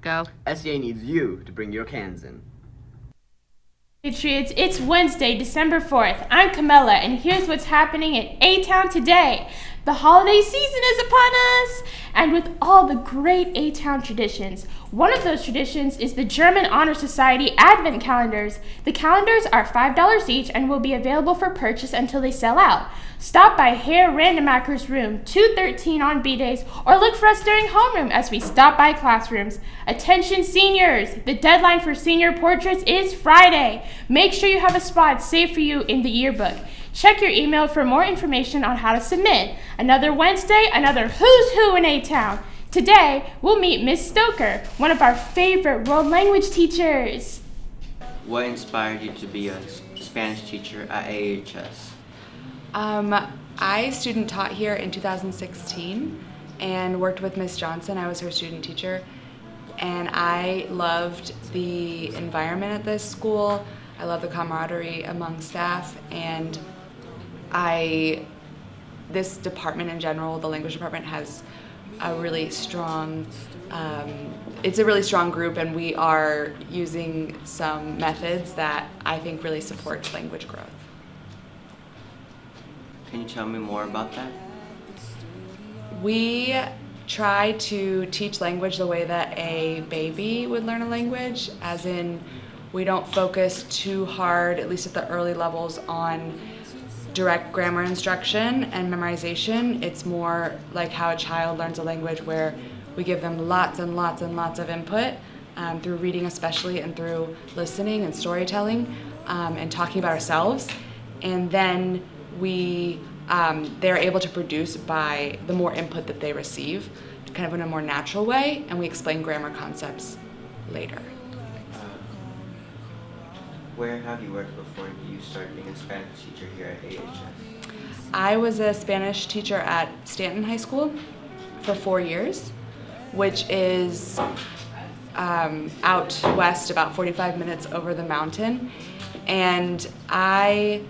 Go. SEA needs you to bring your cans in. Patriots, it's Wednesday, December 4th. I'm Camilla, and here's what's happening at ATown today. The holiday season is upon us, and with all the great ATown traditions, one of those traditions is the German Honor Society Advent calendars. The calendars are $5 each and will be available for purchase until they sell out. Stop by Herr Randemacher's room 213 on B-days, or look for us during homeroom as we stop by classrooms. Attention seniors! The deadline for senior portraits is Friday. Make sure you have a spot saved for you in the yearbook. Check your email for more information on how to submit. Another Wednesday, another Who's Who in A-Town. Today, we'll meet Miss Stoeker, one of our favorite world language teachers. What inspired you to be a Spanish teacher at AHS? I student taught here in 2016 and worked with Miss Johnson. I was her student teacher, and I loved the environment at this school. I love the camaraderie among staff, and this department in general, the language department, has a really strong, it's a really strong group, and we are using some methods that I think really supports language growth. Can you tell me more about that? We try to teach language the way that a baby would learn a language, as in we don't focus too hard, at least at the early levels, on direct grammar instruction and memorization. It's more like how a child learns a language, where we give them lots and lots and lots of input through reading especially, and through listening and storytelling and talking about ourselves. And then they're able to produce by the more input that they receive, kind of in a more natural way, and we explain grammar concepts later. Where have you worked before you started being a Spanish teacher here at AHS? I was a Spanish teacher at Stanton High School for 4 years, which is out west, about 45 minutes over the mountain, and I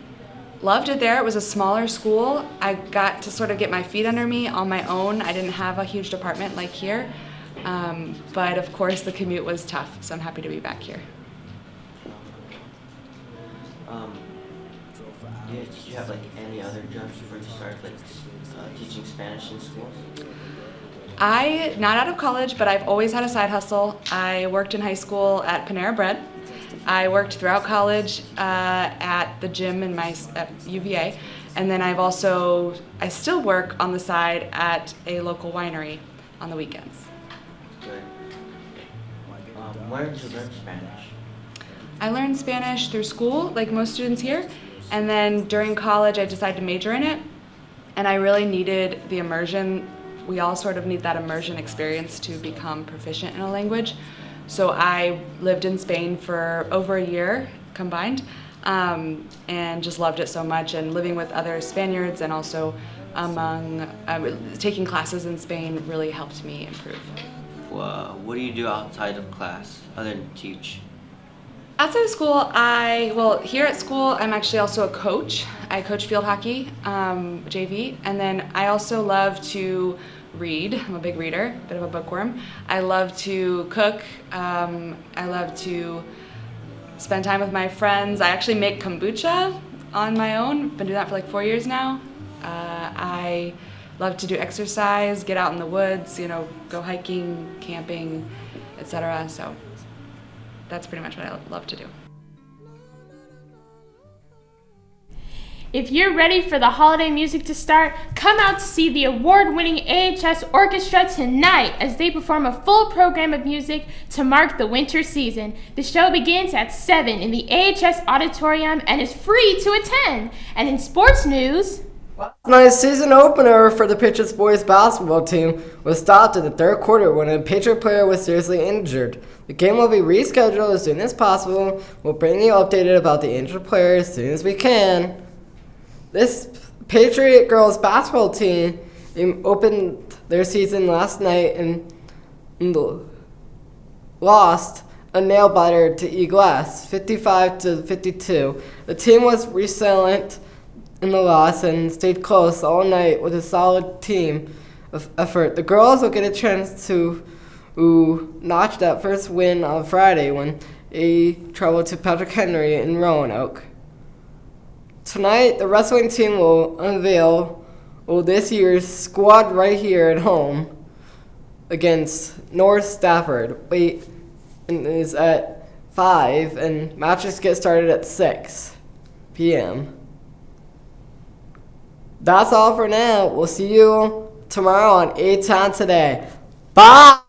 loved it there. It was a smaller school. I got to sort of get my feet under me on my own. I didn't have a huge department like here, but of course the commute was tough, so I'm happy to be back here. Did you have any other jobs before you started teaching Spanish in schools? Not out of college, but I've always had a side hustle. I worked in high school at Panera Bread. I worked throughout college at the gym at UVA, and then I still work on the side at a local winery on the weekends. Good. Where did you learn Spanish? I learned Spanish through school, like most students here, and then during college I decided to major in it, and I really needed the immersion. We all sort of need that immersion experience to become proficient in a language. So I lived in Spain for over a year combined, and just loved it so much, and living with other Spaniards and also taking classes in Spain really helped me improve. What do you do outside of class other than teach? Outside of school, here at school, I'm actually also a coach. I coach field hockey, JV, and then I also love to read. I'm a big reader, bit of a bookworm. I love to cook. I love to spend time with my friends. I actually make kombucha on my own. Been doing that for 4 years now. I love to do exercise, get out in the woods, go hiking, camping, etc. So that's pretty much what I love to do. If you're ready for the holiday music to start, come out to see the award-winning AHS Orchestra tonight as they perform a full program of music to mark the winter season. The show begins at 7 in the AHS Auditorium and is free to attend. And in sports news, last night's season opener for the Patriots boys basketball team was stopped in the third quarter when a Patriot player was seriously injured. The game will be rescheduled as soon as possible. We'll bring you updated about the injured player as soon as we can. This Patriot girls basketball team opened their season last night and lost a nail-biter to E-Glass, 55-52. The team was resilient in the loss and stayed close all night with a solid team effort. The girls will get a chance to who notched that first win on Friday when they traveled to Patrick Henry in Roanoke. Tonight, the wrestling team will unveil this year's squad right here at home against North Stafford. Weight is at 5, and matches get started at 6 p.m. That's all for now. We'll see you tomorrow on ATown Today. Bye!